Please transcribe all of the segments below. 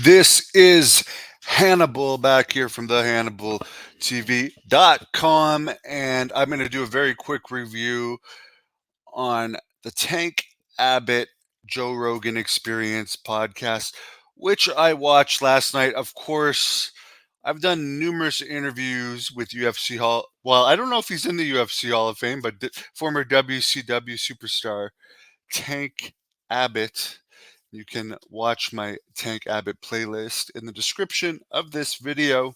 This is Hannibal back here from the HannibalTV.com, and I'm going to do a very quick review on the Tank Abbott Joe Rogan Experience podcast, which I watched last night. Of course, I've done numerous interviews with UFC Hall. Well, I don't know if he's in the UFC Hall of Fame, but former WCW superstar Tank Abbott. You can watch my Tank Abbott playlist in the description of this video.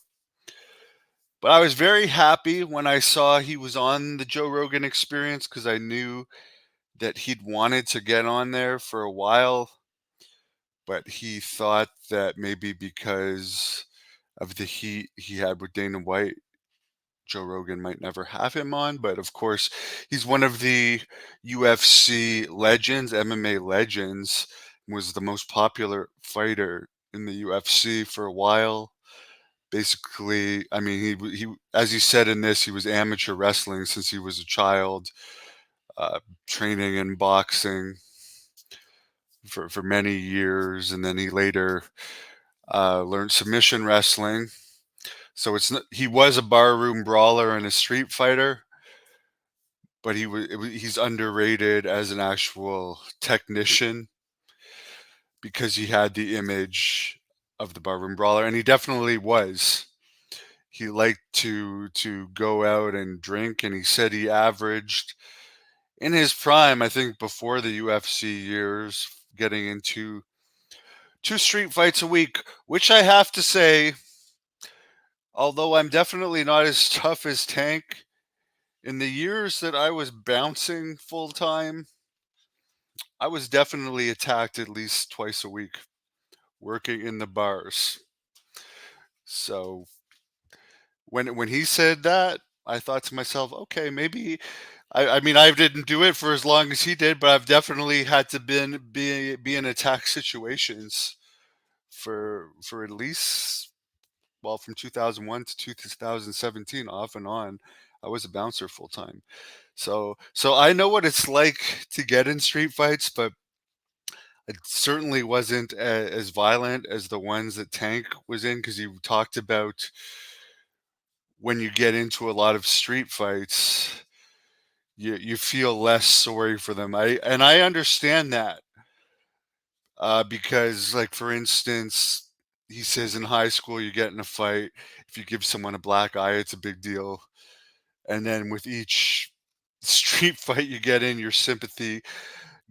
But I was very happy when I saw he was on the Joe Rogan Experience because I knew that he'd wanted to get on there for a while, but he thought that maybe because of the heat he had with Dana White, Joe Rogan might never have him on. But of course, he's one of the UFC legends, MMA legends, was the most popular fighter in the UFC for a while. Basically, I mean, he as he said in this, he was amateur wrestling since he was a child, uh, training in boxing for many years, and then he later learned submission wrestling. So it's not, he was a barroom brawler and a street fighter, but he's underrated as an actual technician because he had the image of the barroom brawler, and he definitely was. He liked to go out and drink, and he said he averaged in his prime, I think before the UFC years, getting into two street fights a week, which I have to say, although I'm definitely not as tough as Tank, in the years that I was bouncing full time, I was definitely attacked at least twice a week working in the bars. So when he said that, I thought to myself, okay, maybe I mean I didn't do it for as long as he did, but I've definitely had to be in attack situations for at least, well, from 2001 to 2017, off and on. I was a bouncer full time. So I know what it's like to get in street fights, but it certainly wasn't as violent as the ones that Tank was in, because he talked about when you get into a lot of street fights, you feel less sorry for them. I understand that, because, like, for instance, he says in high school you get in a fight, if you give someone a black eye, it's a big deal, and then with each street fight you get in, your sympathy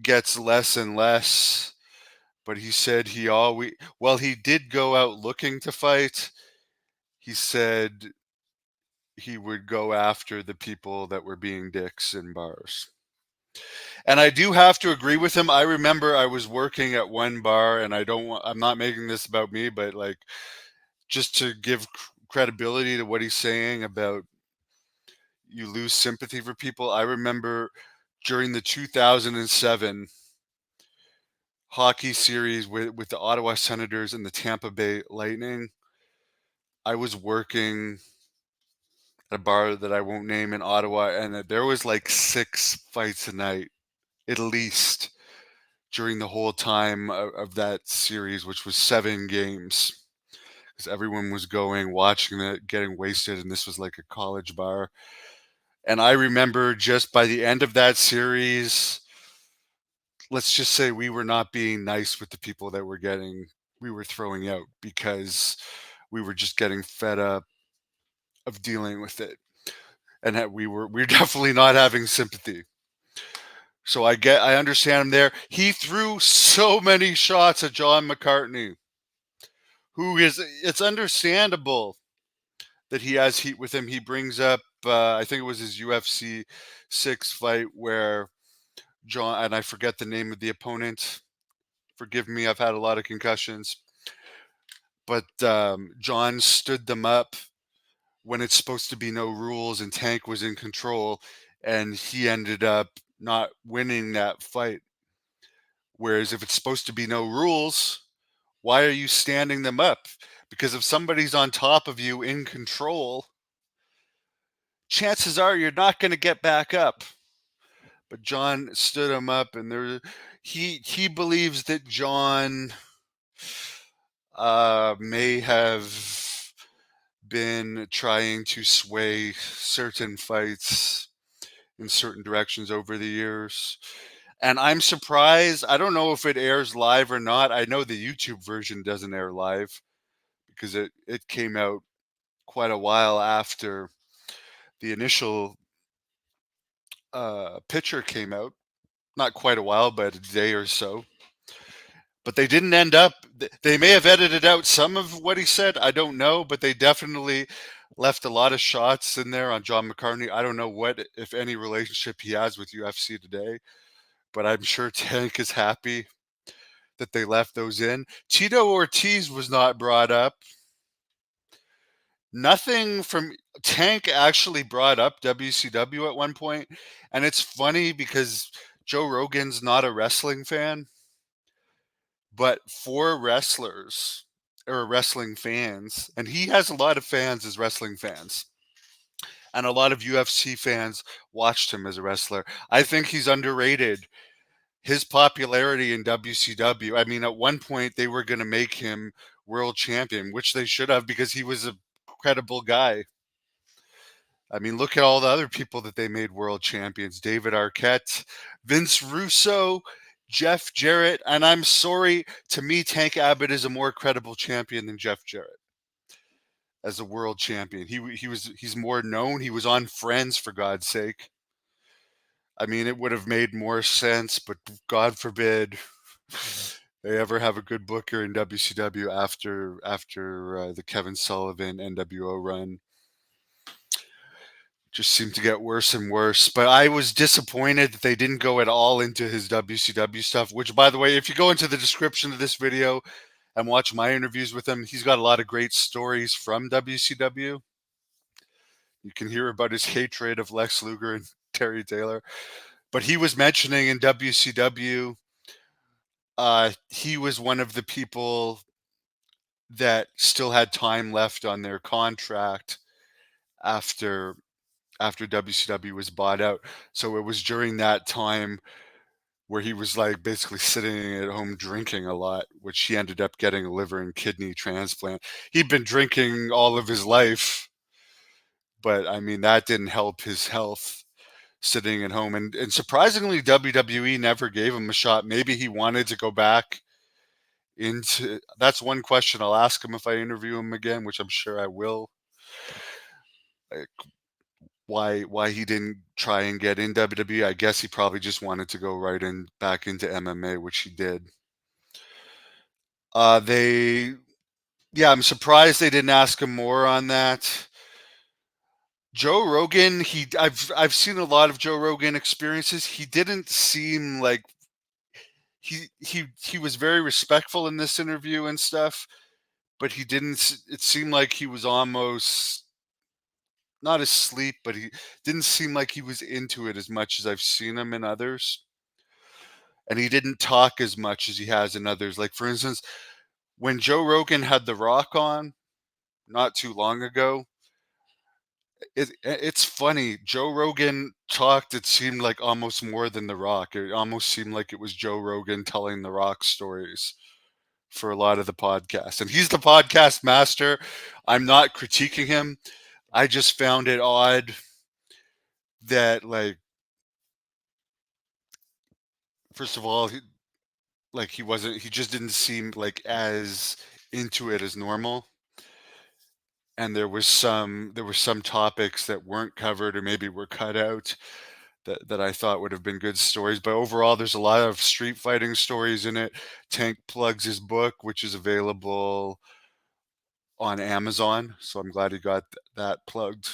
gets less and less. But he said he always, well, he did go out looking to fight. He said he would go after the people that were being dicks in bars. And I do have to agree with him. I remember I was working at one bar, and I'm not making this about me, but like, just to give credibility to what he's saying about you lose sympathy for people. I remember during the 2007 hockey series with the Ottawa Senators and the Tampa Bay Lightning, I was working at a bar that I won't name in Ottawa, and there was like 6 fights a night, at least, during the whole time of that series, which was 7 games, because everyone was going, watching it, getting wasted, and this was like a college bar. And I remember just by the end of that series, let's just say we were not being nice with the people that we were throwing out, because we were just getting fed up of dealing with it, and that we were definitely not having sympathy. So I understand him there. He threw so many shots at John McCartney, who is, it's understandable that he has heat with him. He brings up, I think it was his UFC 6 fight where John, and I forget the name of the opponent. Forgive me, I've had a lot of concussions. But John stood them up when it's supposed to be no rules, and Tank was in control, and he ended up not winning that fight. Whereas if it's supposed to be no rules, why are you standing them up? Because if somebody's on top of you in control, chances are you're not going to get back up. But John stood him up, and he believes that John, may have been trying to sway certain fights in certain directions over the years. And I'm surprised. I don't know if it airs live or not. I know the YouTube version doesn't air live because it came out quite a while after the initial picture came out. Not quite a while, but a day or so. But they didn't end up. They may have edited out some of what he said. I don't know, but they definitely left a lot of shots in there on John McCartney. I don't know what, if any, relationship he has with UFC today, but I'm sure Tank is happy that they left those in. Tito Ortiz was not brought up. Nothing from Tank actually brought up WCW at one point, and it's funny because Joe Rogan's not a wrestling fan, but for wrestlers or wrestling fans, and he has a lot of fans as wrestling fans, and a lot of UFC fans watched him as a wrestler. I think he's underrated. His popularity in WCW, I mean, at one point they were going to make him world champion, which they should have because he was a credible guy. I mean, look at all the other people that they made world champions: David Arquette, Vince Russo, Jeff Jarrett. And I'm sorry, to me, Tank Abbott is a more credible champion than Jeff Jarrett as a world champion. He's more known. He was on Friends, for God's sake. I mean, it would have made more sense, but God forbid they ever have a good booker in WCW after the Kevin Sullivan NWO run. Just seemed to get worse and worse. But I was disappointed that they didn't go at all into his WCW stuff, which, by the way, if you go into the description of this video and watch my interviews with him, he's got a lot of great stories from WCW. You can hear about his hatred of Lex Luger and Terry Taylor. But he was mentioning in WCW, he was one of the people that still had time left on their contract after WCW was bought out. So it was during that time where he was like basically sitting at home drinking a lot, which he ended up getting a liver and kidney transplant. He'd been drinking all of his life, but I mean, that didn't help his health sitting at home. And surprisingly, WWE never gave him a shot. Maybe he wanted to go back into, that's one question I'll ask him if I interview him again, which I'm sure I will. Like, why he didn't try and get in WWE. I guess he probably just wanted to go right in back into MMA, which he did. They Yeah, I'm surprised they didn't ask him more on that. Joe Rogan, I've seen a lot of Joe Rogan experiences. He didn't seem like he was very respectful in this interview and stuff, but he didn't it seemed like he was almost not asleep, but he didn't seem like he was into it as much as I've seen him in others. And he didn't talk as much as he has in others. Like, for instance, when Joe Rogan had The Rock on not too long ago, it's funny. Joe Rogan talked, it seemed like almost more than The Rock. It almost seemed like it was Joe Rogan telling The Rock stories for a lot of the podcast. And he's the podcast master. I'm not critiquing him. I just found it odd that, like, first of all, he just didn't seem like as into it as normal. And there were some topics that weren't covered or maybe were cut out that I thought would have been good stories. But overall, there's a lot of street fighting stories in it. Tank plugs his book, which is available on Amazon, so I'm glad he got that plugged.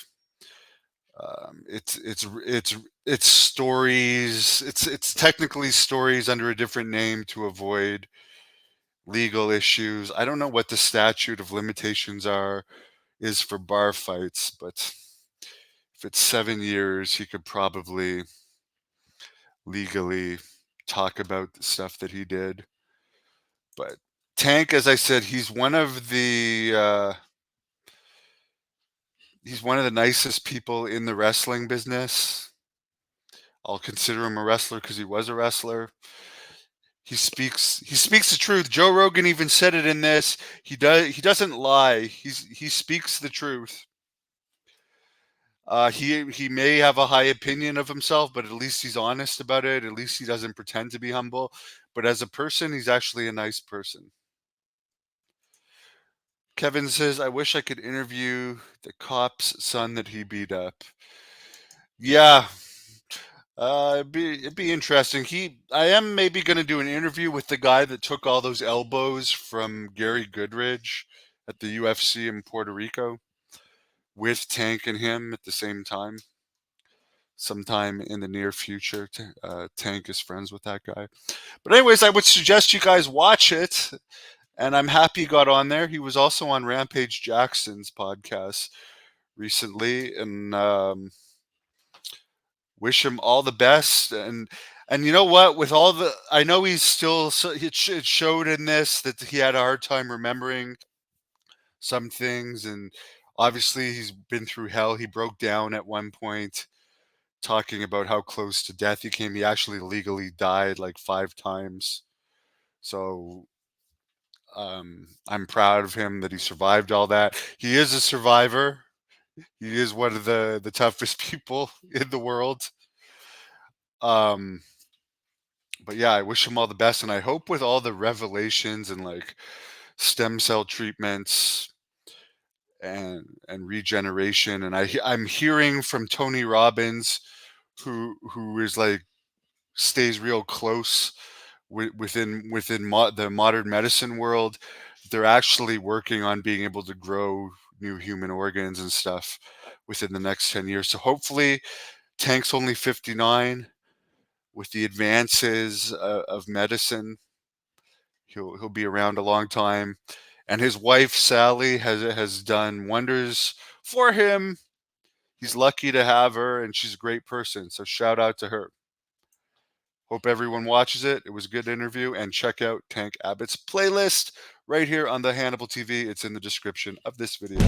It's stories. It's technically stories under a different name to avoid legal issues. I don't know what the statute of limitations is for bar fights, but if it's 7 years, he could probably legally talk about the stuff that he did. But Tank, as I said, he's one of the nicest people in the wrestling business. I'll consider him a wrestler because he was a wrestler. He speaks the truth. Joe Rogan even said it in this. He doesn't lie. He speaks the truth. He may have a high opinion of himself, but at least he's honest about it. At least he doesn't pretend to be humble. But as a person, he's actually a nice person. Kevin says, "I wish I could interview the cop's son that he beat up." Yeah, it'd be interesting. I am maybe going to do an interview with the guy that took all those elbows from Gary Goodridge at the UFC in Puerto Rico, with Tank and him at the same time. Sometime in the near future, Tank is friends with that guy. But anyways, I would suggest you guys watch it. And I'm happy he got on there. He was also on Rampage Jackson's podcast recently, and wish him all the best. And you know what? With all the, I know he's still. It showed in this that he had a hard time remembering some things, and obviously he's been through hell. He broke down at one point, talking about how close to death he came. He actually legally died like 5 times. So I'm proud of him that he survived all that. He is a survivor. He is one of the toughest people in the world. Um, but yeah, I wish him all the best, and I hope with all the revelations and like stem cell treatments and regeneration, and I'm hearing from Tony Robbins, who is like stays real close within the modern medicine world. They're actually working on being able to grow new human organs and stuff within the next 10 years. So hopefully Tank's only 59. With the advances of medicine, he'll be around a long time. And his wife Sally has done wonders for him. He's lucky to have her, and she's a great person. So shout out to her. Hope everyone watches it. It was a good interview. And check out Tank Abbott's playlist right here on the Hannibal TV. It's in the description of this video.